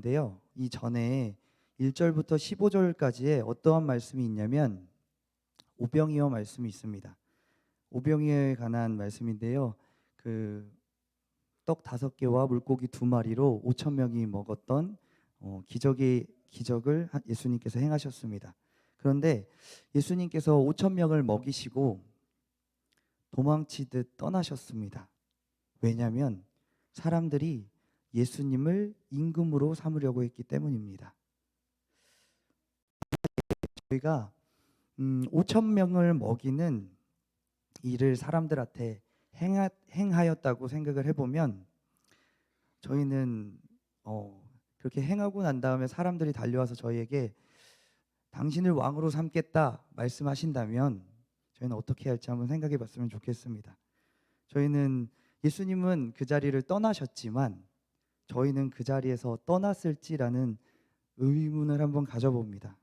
있는데요. 이 전에 1절부터 15절까지의 어떠한 말씀이 있냐면 오병이어 말씀이 있습니다. 오병이어에 관한 말씀인데요. 그 떡 5개와 물고기 2마리로 5천 명이 먹었던 기적을 예수님께서 행하셨습니다. 그런데 예수님께서 5천 명을 먹이시고 도망치듯 떠나셨습니다. 왜냐하면 사람들이 예수님을 임금으로 삼으려고 했기 때문입니다. 저희가 5천 명을 먹이는 일을 사람들한테 행하였다고 생각을 해보면 저희는 그렇게 행하고 난 다음에 사람들이 달려와서 저희에게 당신을 왕으로 삼겠다 말씀하신다면 저희는 어떻게 할지 한번 생각해 봤으면 좋겠습니다. 저희는 예수님은 그 자리를 떠나셨지만 저희는 그 자리에서 떠났을지라는 의문을 한번 가져봅니다.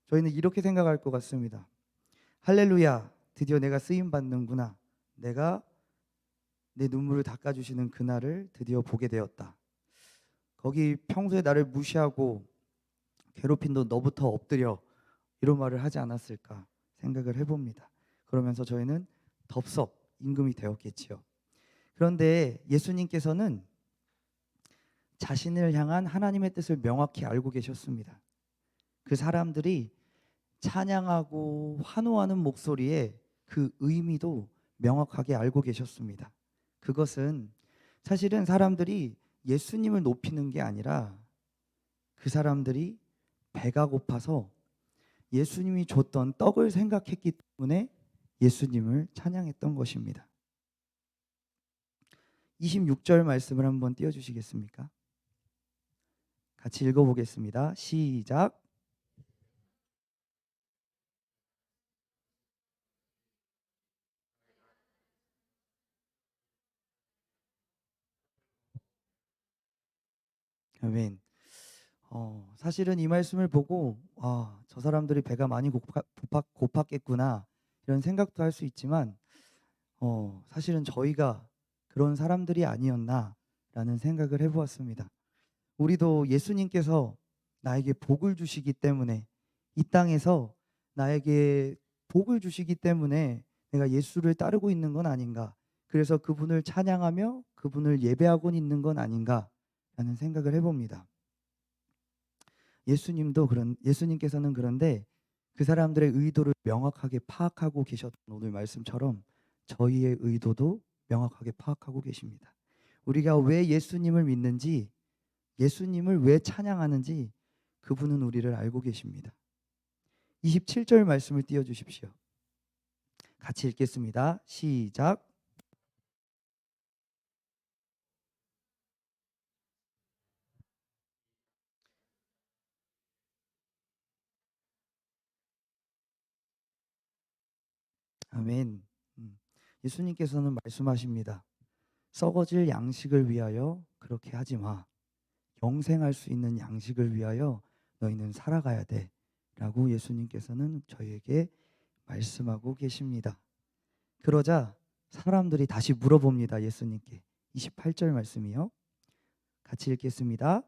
저희는 이렇게 생각할 것 같습니다. 할렐루야, 드디어 내가 쓰임 받는구나. 내가 내 눈물을 닦아주시는 그날을 드디어 보게 되었다. 거기 평소에 나를 무시하고 괴롭힌 너부터 엎드려, 이런 말을 하지 않았을까 생각을 해봅니다. 그러면서 저희는 덥석 임금이 되었겠지요. 그런데 예수님께서는 자신을 향한 하나님의 뜻을 명확히 알고 계셨습니다. 그 사람들이 찬양하고 환호하는 목소리에 그 의미도 명확하게 알고 계셨습니다. 그것은 사실은 사람들이 예수님을 높이는 게 아니라 그 사람들이 배가 고파서 예수님이 줬던 떡을 생각했기 때문에 예수님을 찬양했던 것입니다. 26절 말씀을 한번 띄워주시겠습니까? 같이 읽어보겠습니다. 시작. 아멘. 사실은 이 말씀을 보고 저 사람들이 배가 많이 고팠겠구나 이런 생각도 할 수 있지만 사실은 저희가 그런 사람들이 아니었나라는 생각을 해보았습니다. 우리도 예수님께서 나에게 복을 주시기 때문에 이 땅에서 나에게 복을 주시기 때문에 내가 예수를 따르고 있는 건 아닌가, 그래서 그분을 찬양하며 그분을 예배하고 있는 건 아닌가라는 생각을 해봅니다. 예수님께서는 그런데 그 사람들의 의도를 명확하게 파악하고 계셨던 오늘 말씀처럼 저희의 의도도 명확하게 파악하고 계십니다. 우리가 왜 예수님을 믿는지, 예수님을 왜 찬양하는지 그분은 우리를 알고 계십니다. 27절 말씀을 띄워주십시오. 같이 읽겠습니다. 시작. 아멘. 예수님께서는 말씀하십니다. 썩어질 양식을 위하여 그렇게 하지 마. 영생할 수 있는 양식을 위하여 너희는 살아가야 돼 라고 예수님께서는 저희에게 말씀하고 계십니다. 그러자 사람들이 다시 물어봅니다. 예수님께. 28절 말씀이요. 같이 읽겠습니다.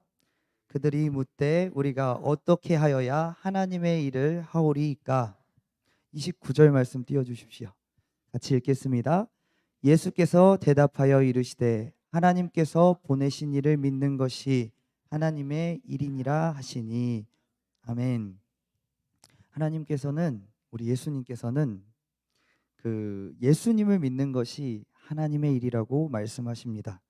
그들이 묻되 우리가 어떻게 하여야 하나님의 일을 하오리이까. 29절 말씀 띄워주십시오. 같이 읽겠습니다. 예수께서 대답하여 이르시되 하나님께서 보내신 이를 믿는 것이 하나님의 일이니라 하시니. 아멘. 우리 예수님께서는 그 예수님을 믿는 것이 하나님의 일이라고 말씀하십니다.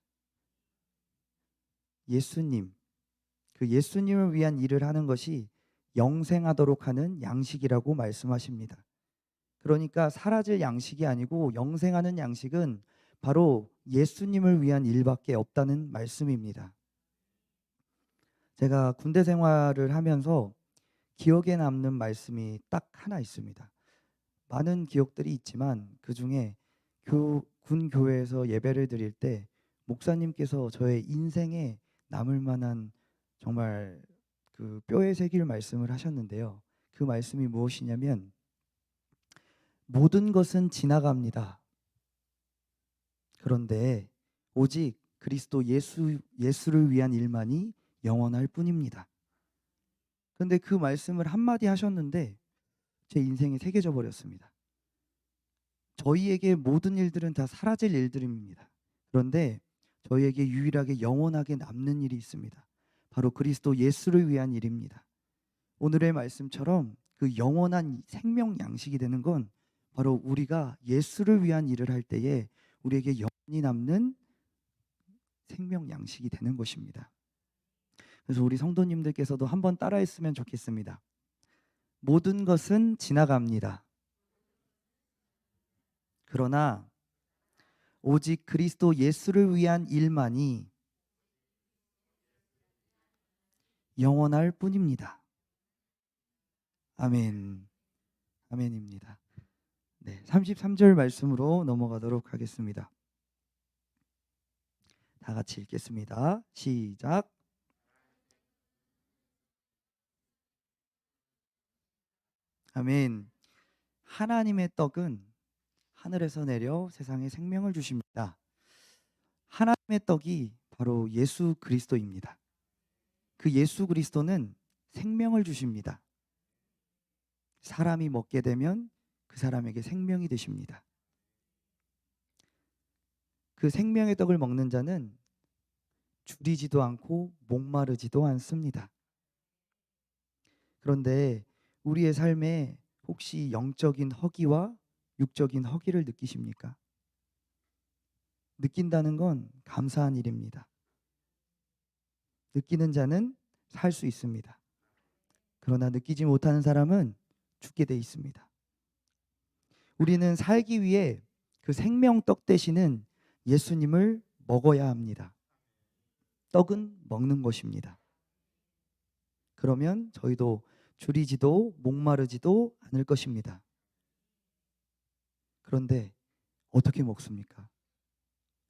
그 예수님을 위한 일을 하는 것이 영생하도록 하는 양식이라고 말씀하십니다. 그러니까 사라질 양식이 아니고 영생하는 양식은 바로 예수님을 위한 일밖에 없다는 말씀입니다. 제가 군대 생활을 하면서 기억에 남는 말씀이 딱 하나 있습니다. 많은 기억들이 있지만 그중에 군 교회에서 예배를 드릴 때 목사님께서 저의 인생에 남을 만한 정말 그 뼈에 새길 말씀을 하셨는데요. 그 말씀이 무엇이냐면 모든 것은 지나갑니다. 그런데 오직 그리스도 예수를 위한 일만이 영원할 뿐입니다. 그런데 그 말씀을 한마디 하셨는데 제 인생이 새겨져 버렸습니다. 저희에게 모든 일들은 다 사라질 일들입니다. 그런데 저희에게 유일하게 영원하게 남는 일이 있습니다. 바로 그리스도 예수를 위한 일입니다. 오늘의 말씀처럼 그 영원한 생명 양식이 되는 건 바로 우리가 예수를 위한 일을 할 때에 우리에게 영원히 남는 생명 양식이 되는 것입니다. 그래서 우리 성도님들께서도 한번 따라했으면 좋겠습니다. 모든 것은 지나갑니다. 그러나 오직 그리스도 예수를 위한 일만이 영원할 뿐입니다. 아멘. 아멘입니다. 네, 33절 말씀으로 넘어가도록 하겠습니다. 다 같이 읽겠습니다. 시작. 아멘. 하나님의 떡은 하늘에서 내려 세상에 생명을 주십니다. 하나님의 떡이 바로 예수 그리스도입니다. 그 예수 그리스도는 생명을 주십니다. 사람이 먹게 되면 그 사람에게 생명이 되십니다. 그 생명의 떡을 먹는 자는 줄이지도 않고 목마르지도 않습니다. 그런데 우리의 삶에 혹시 영적인 허기와 육적인 허기를 느끼십니까? 느낀다는 건 감사한 일입니다. 느끼는 자는 살 수 있습니다. 그러나 느끼지 못하는 사람은 죽게 돼 있습니다. 우리는 살기 위해 그 생명떡 되시는 예수님을 먹어야 합니다. 떡은 먹는 것입니다. 그러면 저희도 줄이지도 목마르지도 않을 것입니다. 그런데 어떻게 먹습니까?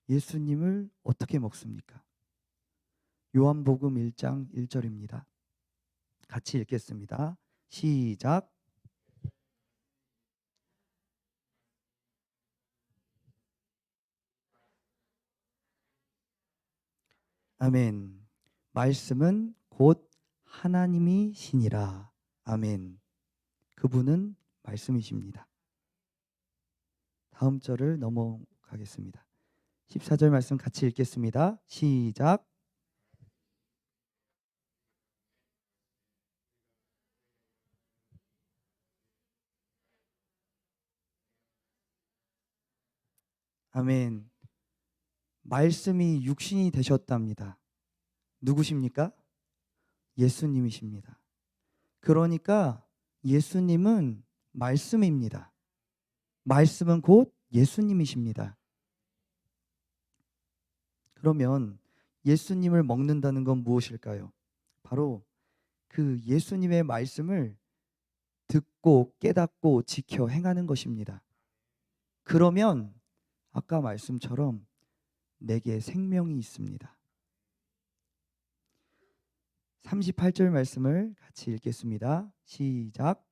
예수님을 어떻게 먹습니까? 요한복음 1장 1절입니다. 같이 읽겠습니다. 시작. 아멘. 말씀은 곧 하나님이시니라. 아멘. 그분은 말씀이십니다. 다음 절을 넘어가겠습니다. 14절 말씀 같이 읽겠습니다. 시작. 아멘. 말씀이 육신이 되셨답니다. 누구십니까? 예수님이십니다. 그러니까 예수님은 말씀입니다. 말씀은 곧 예수님이십니다. 그러면 예수님을 먹는다는 건 무엇일까요? 바로 그 예수님의 말씀을 듣고 깨닫고 지켜 행하는 것입니다. 그러면 아까 말씀처럼 내게 생명이 있습니다. 38절 말씀을 같이 읽겠습니다. 시작.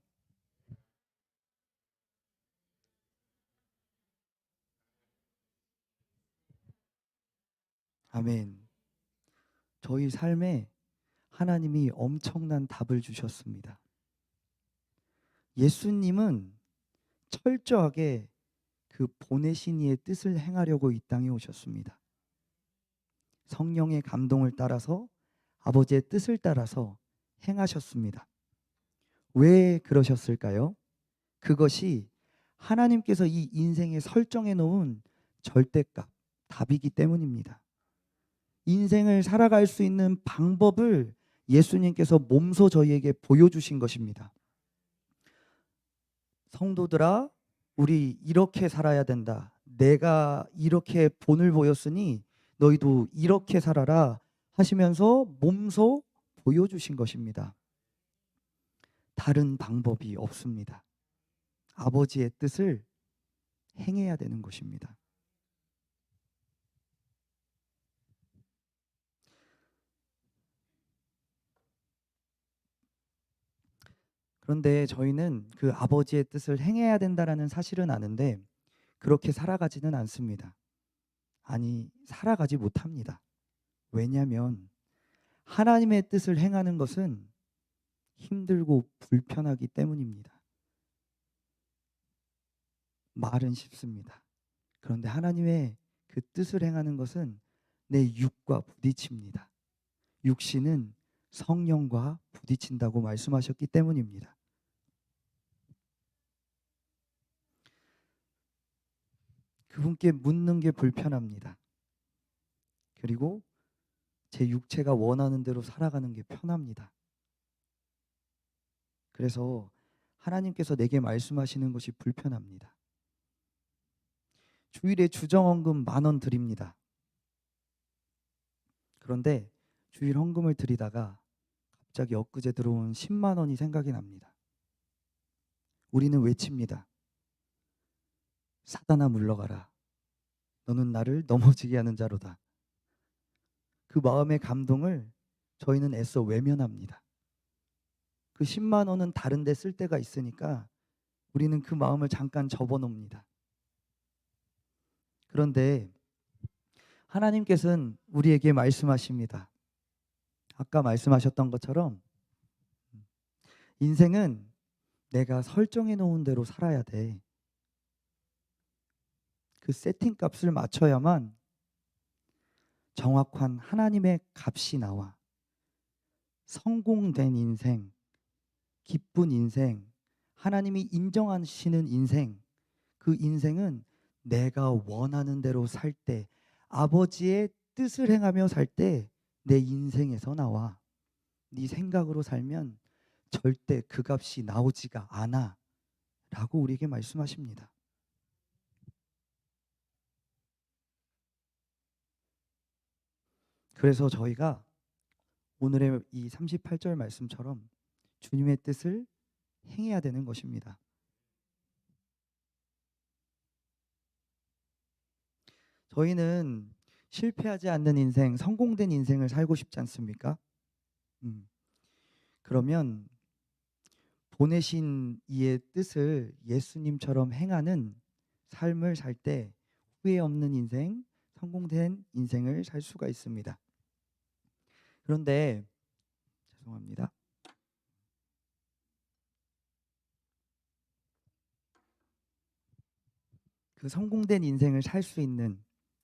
아멘. 저희 삶에 하나님이 엄청난 답을 주셨습니다. 예수님은 철저하게 그 보내신 이의 뜻을 행하려고 이 땅에 오셨습니다. 성령의 감동을 따라서 아버지의 뜻을 따라서 행하셨습니다. 왜 그러셨을까요? 그것이 하나님께서 이 인생에 설정해 놓은 절대값, 답이기 때문입니다. 인생을 살아갈 수 있는 방법을 예수님께서 몸소 저희에게 보여주신 것입니다. 성도들아, 우리 이렇게 살아야 된다. 내가 이렇게 본을 보였으니 너희도 이렇게 살아라 하시면서 몸소 보여주신 것입니다. 다른 방법이 없습니다. 아버지의 뜻을 행해야 되는 것입니다. 그런데 저희는 그 아버지의 뜻을 행해야 된다라는 사실은 아는데 그렇게 살아가지는 않습니다. 아니, 살아가지 못합니다. 왜냐하면 하나님의 뜻을 행하는 것은 힘들고 불편하기 때문입니다. 말은 쉽습니다. 그런데 하나님의 그 뜻을 행하는 것은 내 육과 부딪힙니다. 육신은 성령과 부딪힌다고 말씀하셨기 때문입니다. 그분께 묻는 게 불편합니다. 그리고 제 육체가 원하는 대로 살아가는 게 편합니다. 그래서 하나님께서 내게 말씀하시는 것이 불편합니다. 주일에 주정헌금 10,000원 드립니다. 그런데 주일 헌금을 드리다가 갑자기 엊그제 들어온 10만 원이 생각이 납니다. 우리는 외칩니다. 사단아 물러가라. 너는 나를 넘어지게 하는 자로다. 그 마음의 감동을 저희는 애써 외면합니다. 그 10만 원은 다른 데 쓸 데가 있으니까 우리는 그 마음을 잠깐 접어놓습니다. 그런데 하나님께서는 우리에게 말씀하십니다. 아까 말씀하셨던 것처럼 인생은 내가 설정해 놓은 대로 살아야 돼. 그 세팅 값을 맞춰야만 정확한 하나님의 값이 나와. 성공된 인생, 기쁜 인생, 하나님이 인정하시는 인생, 그 인생은 내가 원하는 대로 살 때, 아버지의 뜻을 행하며 살 때 내 인생에서 나와. 네 생각으로 살면 절대 그 값이 나오지가 않아 라고 우리에게 말씀하십니다. 그래서 저희가 오늘의 이 38절 말씀처럼 주님의 뜻을 행해야 되는 것입니다. 저희는 실패하지 않는 인생, 성공된 인생을 살고 싶지 않습니까? 그러면 보내신 이의 뜻을 예수님처럼 행하는 삶을 살 때 후회 없는 인생, 성공된 인생을 살 수가 있습니다. 그런데 죄송합니다. 그 성공된 인생을 살 수 있는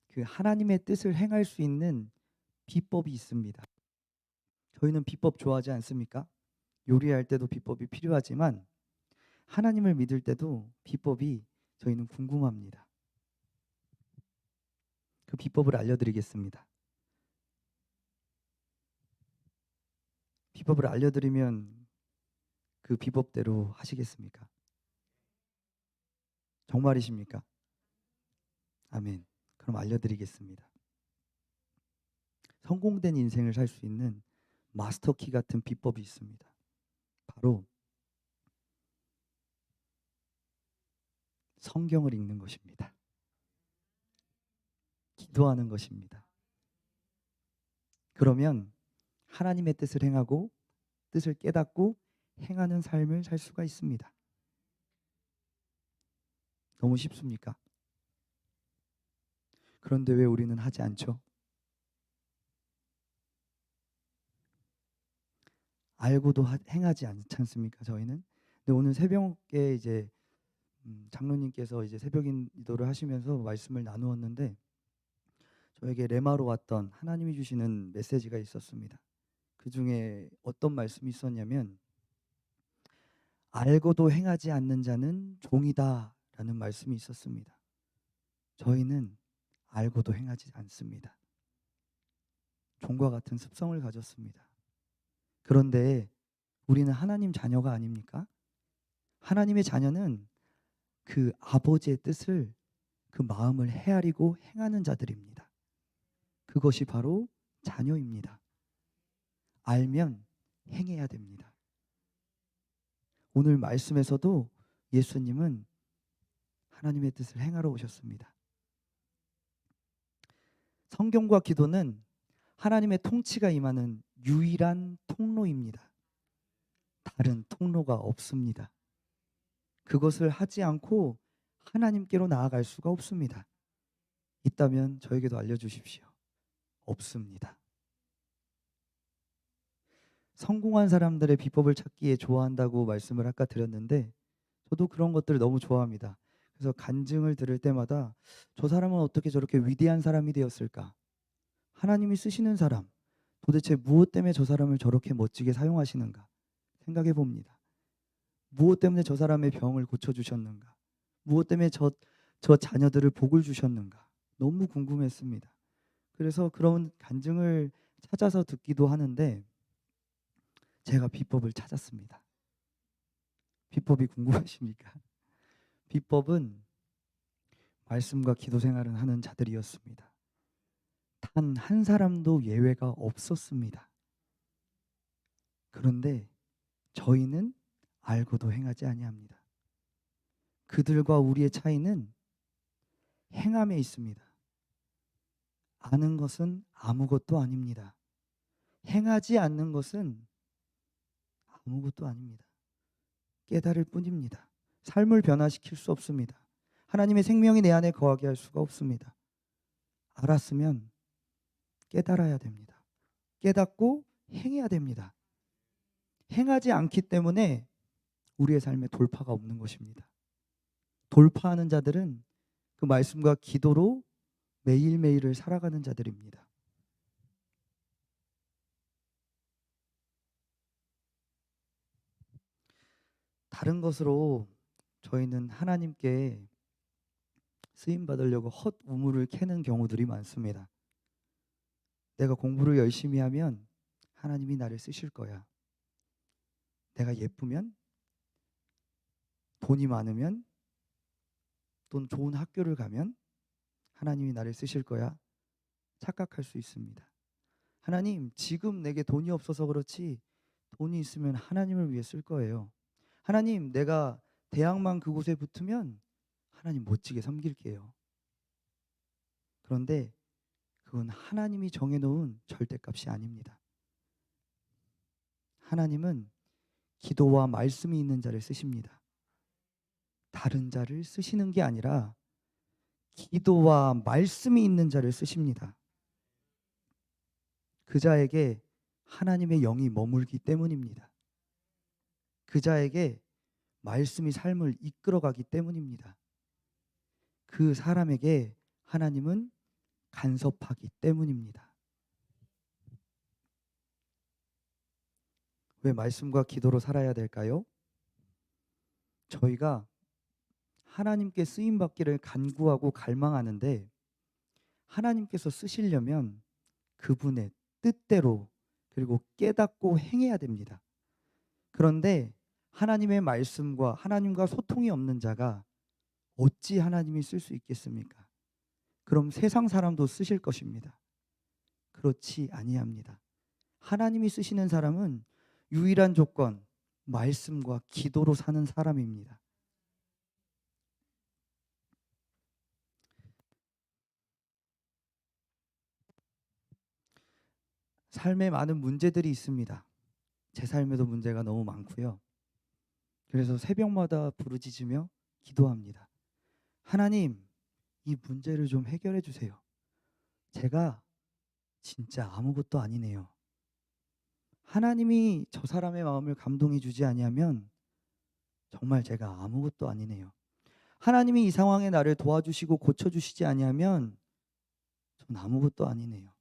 그 하나님의 뜻을 행할 수 있는 비법이 있습니다. 저희는 비법 좋아하지 않습니까? 요리할 때도 비법이 필요하지만 하나님을 믿을 때도 비법이 저희는 궁금합니다. 그 비법을 알려드리겠습니다. 비법을 알려드리면 그 비법대로 하시겠습니까? 정말이십니까? 아멘. 그럼 알려드리겠습니다. 성공된 인생을 살 수 있는 마스터키 같은 비법이 있습니다. 바로 성경을 읽는 것입니다. 기도하는 것입니다. 그러면 하나님의 뜻을 행하고 뜻을 깨닫고 행하는 삶을 살 수가 있습니다. 너무 쉽습니까? 그런데 왜 우리는 하지 않죠? 알고도 행하지 않지 않습니까? 저희는. 근데 오늘 새벽에 이제 장로님께서 이제 새벽 기도를 하시면서 말씀을 나누었는데 저에게 레마로 왔던 하나님이 주시는 메시지가 있었습니다. 그 중에 어떤 말씀이 있었냐면 알고도 행하지 않는 자는 종이다라는 말씀이 있었습니다. 저희는 알고도 행하지 않습니다. 종과 같은 습성을 가졌습니다. 그런데 우리는 하나님 자녀가 아닙니까? 하나님의 자녀는 그 아버지의 뜻을 그 마음을 헤아리고 행하는 자들입니다. 그것이 바로 자녀입니다. 알면 행해야 됩니다. 오늘 말씀에서도 예수님은 하나님의 뜻을 행하러 오셨습니다. 성경과 기도는 하나님의 통치가 임하는 유일한 통로입니다. 다른 통로가 없습니다. 그것을 하지 않고 하나님께로 나아갈 수가 없습니다. 있다면 저에게도 알려주십시오. 없습니다. 성공한 사람들의 비법을 찾기에 좋아한다고 말씀을 아까 드렸는데 저도 그런 것들을 너무 좋아합니다. 그래서 간증을 들을 때마다 '저 사람은 어떻게 저렇게 위대한 사람이 되었을까? 하나님이 쓰시는 사람, 도대체 무엇 때문에 저 사람을 저렇게 멋지게 사용하시는가?' 생각해 봅니다. 무엇 때문에 저 사람의 병을 고쳐 주셨는가? 무엇 때문에 저 자녀들을 복을 주셨는가? 너무 궁금했습니다. 그래서 그런 간증을 찾아서 듣기도 하는데 제가 비법을 찾았습니다. 비법이 궁금하십니까? 비법은 말씀과 기도 생활을 하는 자들이었습니다. 단 한 사람도 예외가 없었습니다. 그런데 저희는 알고도 행하지 아니합니다. 그들과 우리의 차이는 행함에 있습니다. 아는 것은 아무것도 아닙니다. 행하지 않는 것은 아무것도 아닙니다. 깨달을 뿐입니다. 삶을 변화시킬 수 없습니다. 하나님의 생명이 내 안에 거하게 할 수가 없습니다. 알았으면 깨달아야 됩니다. 깨닫고 행해야 됩니다. 행하지 않기 때문에 우리의 삶에 돌파가 없는 것입니다. 돌파하는 자들은 그 말씀과 기도로 매일매일을 살아가는 자들입니다. 다른 것으로 저희는 하나님께 쓰임 받으려고 헛 우물을 캐는 경우들이 많습니다. 내가 공부를 열심히 하면 하나님이 나를 쓰실 거야. 내가 예쁘면, 돈이 많으면, 또는 좋은 학교를 가면 하나님이 나를 쓰실 거야. 착각할 수 있습니다. 하나님, 지금 내게 돈이 없어서 그렇지 돈이 있으면 하나님을 위해 쓸 거예요. 하나님, 내가 대학만 그곳에 붙으면 하나님 멋지게 섬길게요. 그런데 그건 하나님이 정해놓은 절대값이 아닙니다. 하나님은 기도와 말씀이 있는 자를 쓰십니다. 다른 자를 쓰시는 게 아니라 기도와 말씀이 있는 자를 쓰십니다. 그 자에게 하나님의 영이 머물기 때문입니다. 그 자에게 말씀이 삶을 이끌어가기 때문입니다. 그 사람에게 하나님은 간섭하기 때문입니다. 왜 말씀과 기도로 살아야 될까요? 저희가 하나님께 쓰임 받기를 간구하고 갈망하는데 하나님께서 쓰시려면 그분의 뜻대로 그리고 깨닫고 행해야 됩니다. 그런데 하나님의 말씀과 하나님과 소통이 없는 자가 어찌 하나님이 쓸 수 있겠습니까? 그럼 세상 사람도 쓰실 것입니다. 그렇지 아니합니다. 하나님이 쓰시는 사람은 유일한 조건, 말씀과 기도로 사는 사람입니다. 삶에 많은 문제들이 있습니다. 제 삶에도 문제가 너무 많고요. 그래서 새벽마다 부르짖으며 기도합니다. 하나님, 이 문제를 좀 해결해 주세요. 제가 진짜 아무것도 아니네요. 하나님이 저 사람의 마음을 감동해 주지 아니하면 정말 제가 아무것도 아니네요. 하나님이 이 상황에 나를 도와주시고 고쳐주시지 아니하면 전 아무것도 아니네요.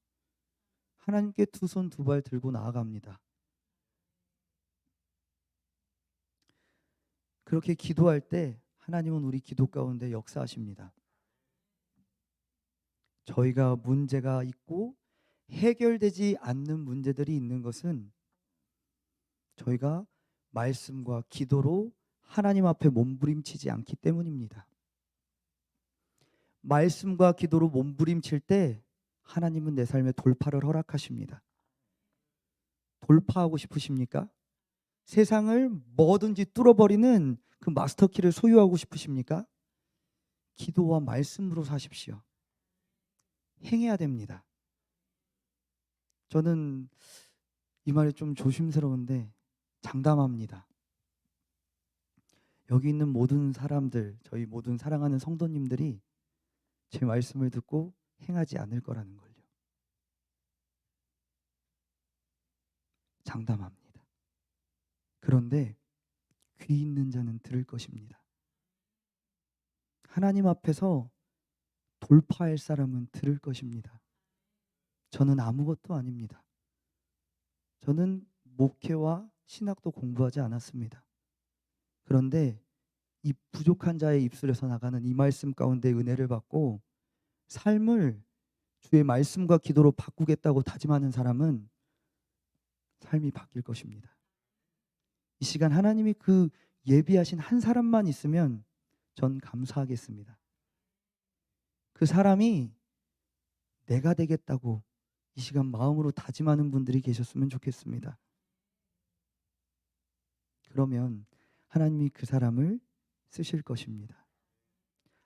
하나님께 두 손 두 발 들고 나아갑니다. 그렇게 기도할 때 하나님은 우리 기도 가운데 역사하십니다. 저희가 문제가 있고 해결되지 않는 문제들이 있는 것은 저희가 말씀과 기도로 하나님 앞에 몸부림치지 않기 때문입니다. 말씀과 기도로 몸부림칠 때 하나님은 내 삶에 돌파를 허락하십니다. 돌파하고 싶으십니까? 세상을 뭐든지 뚫어버리는 그 마스터키를 소유하고 싶으십니까? 기도와 말씀으로 사십시오. 행해야 됩니다. 저는 이 말이 좀 조심스러운데 장담합니다. 여기 있는 모든 사람들, 저희 모든 사랑하는 성도님들이 제 말씀을 듣고 행하지 않을 거라는 걸요. 장담합니다. 그런데 귀 있는 자는 들을 것입니다. 하나님 앞에서 돌파할 사람은 들을 것입니다. 저는 아무것도 아닙니다. 저는 목회와 신학도 공부하지 않았습니다. 그런데 이 부족한 자의 입술에서 나가는 이 말씀 가운데 은혜를 받고 삶을 주의 말씀과 기도로 바꾸겠다고 다짐하는 사람은 삶이 바뀔 것입니다. 이 시간 하나님이 그 예비하신 한 사람만 있으면 전 감사하겠습니다. 그 사람이 내가 되겠다고 이 시간 마음으로 다짐하는 분들이 계셨으면 좋겠습니다. 그러면 하나님이 그 사람을 쓰실 것입니다.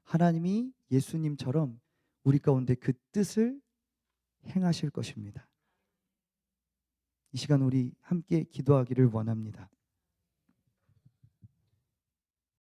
하나님이 예수님처럼 우리 가운데 그 뜻을 행하실 것입니다. 이 시간 우리 함께 기도하기를 원합니다.